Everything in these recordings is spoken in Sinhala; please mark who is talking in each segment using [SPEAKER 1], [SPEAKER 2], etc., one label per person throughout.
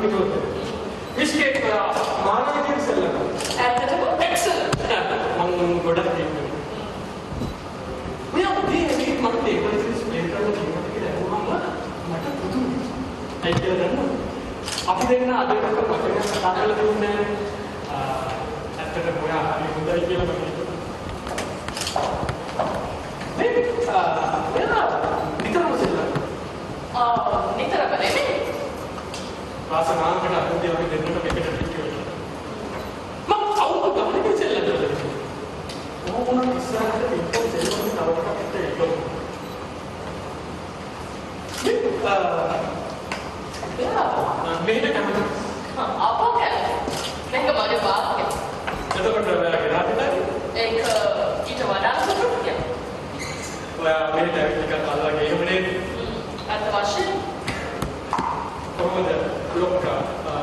[SPEAKER 1] කිව්වොත් මිස්කේක් මානවික ඉස්සෙල්ලා
[SPEAKER 2] ඇත්තටම එක්සලන්ට්
[SPEAKER 1] මම ගොඩක් කියනවා මෙයා මේ මට ඒක ඩිස්ප්ලේ කරලා කිව්වට කියලා අහුවම මට පුදුමයි ඒ කියලා දන්නවා අපි දෙන්න අද එක වචනයක් කතා කරලා දුන්නේ ඇත්තටම ඔයා හරි හොඳයි කියලා මම හිතුවා එයා නිතරම සෙල්ලම්
[SPEAKER 2] නිතරම නෙමෙයි
[SPEAKER 1] වාසනාවකට අද අපි දෙන්නට මේකට පිටියෝ මම අවුරුදු ගානක් සෙල්ලම් කරලා මොනවා ඉස්සරහට පිටෝ සෙල්ලම් තවකට එක්කෝ මෙහෙට කැමති
[SPEAKER 2] අපෝ කැමති මේක මගේ වාක්‍යය
[SPEAKER 1] එතකොට ඔයාලගේ රාජකාරී
[SPEAKER 2] ඒක ඊට වඩා සතුටුයි
[SPEAKER 1] ඔයා මෙහෙට ඇවිත් එකක් අල්ලගේ එහෙම නේද
[SPEAKER 2] අත වශයෙන්
[SPEAKER 1] කොහොමද ලොක්කා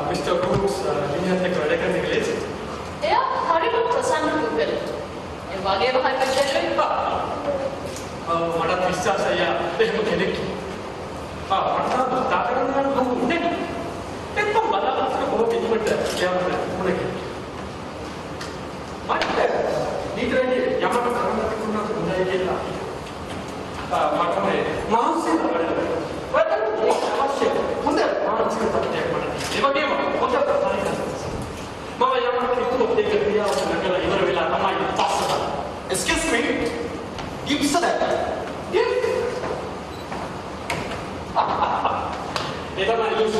[SPEAKER 1] මිස්ටර් රූක්ස් ඉන්නත් එක්ක වැඩ කරන්නේ කියලා
[SPEAKER 2] එයා හරිම ප්‍රසන්න පුද්ගලෙක් ඒ වගේම හරි පැහැදිලි
[SPEAKER 1] මට විශ්වාසය එහෙම කෙනෙක් මට කතා කරන්න හම්බුනේ එක්කම බලාපොරොත්තු බොහෝ පිටුමට යවන්න මොනකේ මට නිතරදී යමක කරන්න තිබුණා හොඳයි කියලා මට මේ මානසික වැඩ අවශ්‍ය හොඳ මානසික තත්ත්වයක් මට ඒ වගේම හොඳ ප්‍රතිඵලයක් මම යමක කිව්වොත් ඒක ක්‍රියාව කරලා ඉවර වෙලා තමයි පස්සට
[SPEAKER 3] Excuse me. Gives that.
[SPEAKER 1] Yes. Dia tak nak lulus.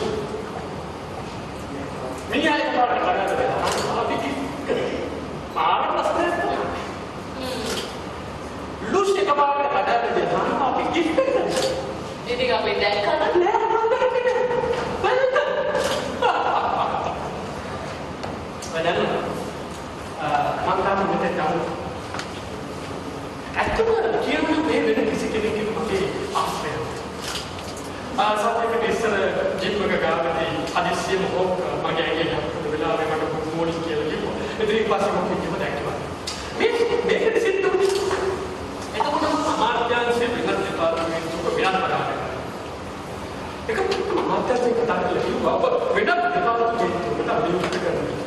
[SPEAKER 1] Ni ada apa yang ada? Apa fikir? Apa pasal? Lulus ni apa yang ada dia? Apa fikir?
[SPEAKER 2] ඉතින් අපි දැක්කද
[SPEAKER 1] Leh, mana fikir? Betul. Betul. Mangkam kita tahu. ඇත්තම කියන්න මේ වෙන කිසි කෙනෙක්ගේ මගේ ආශ්‍රය. සත්‍යක ඉස්සර ජීප් එක ගාවදී හදිස්සියම හොක් මගේ ඇඟේ යන වෙලාවෙ මට මොනිස් කියලා කිව්වා. ඉතින් ඊපස්සේ මම කිව්වා දැක්කවා. මේක සිද්ධ වුණේ. එතකොට අමාත්‍යාංශයේ වෙනත් දෙපාර්තමේන්තුවක වෙනත් පදාකට. ඒක අමාත්‍යාංශයේ කතා කරලා කිව්වා ඔබ වෙනත් දෙපාර්තමේන්තුවකට අභියෝග කරනවා.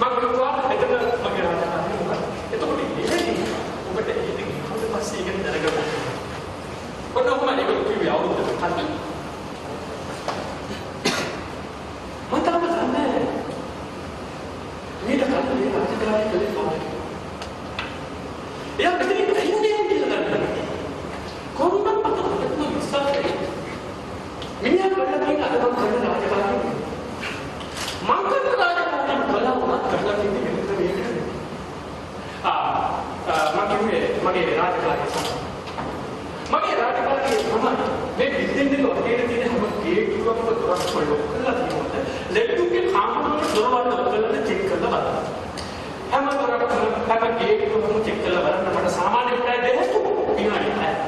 [SPEAKER 1] මම කිව්වා එතන මගේ රාජකාරිය මොකක්ද? එතකොට ඒකදී ඔබට ඉතින් පස්සේ ඒක දැනගන්න. ඔන්නෝම මේක කිව්වේ අවුරුද්දකට කලින්. මම තාම දන්නේ මේක කලින් රාජකාරී කලේ කොහොමද? එයා මෙතන ඉන්නේ කියලා දන්නවා. කොහොමද පතන්නේ විශ්වාසයි. මිනිහා කරලා තියෙන අද මම කරන රාජකාරී. මම කරන රාජකාරී බලවම කරලා තියෙන්නේ මෙතන මේකට. මගේ රාජකාරිය මගේ රාජකාරිය තමයි මේ බිල්ඩින් එක වටේට තියෙන හැම ගේට්ටුවක්ම දොරක් වලට කරලා තියෙනවා. ලෙට්ටුගේ කාමරවල දොරවල් ඔක්කොම චෙක් කරලා බලන්න. හැම දොරකටම හැම ගේට්ටුවක්ම චෙක් කරලා බලන්න මට සාමාන්‍ය උත්තරය දෙන්න විනාඩි 6ක්.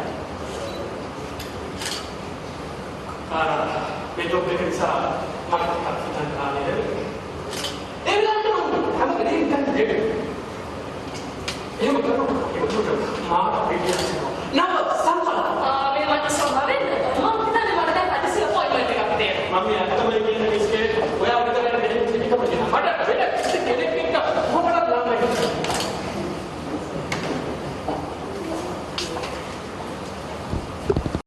[SPEAKER 1] මේ ජොබ් එක නිසා මට හිතන්න ආවේ. ඒ වෙලාවට හැම කෙනෙක්ම දෙන්න එහෙම කරනවා. ඒක මාත් පිටියක්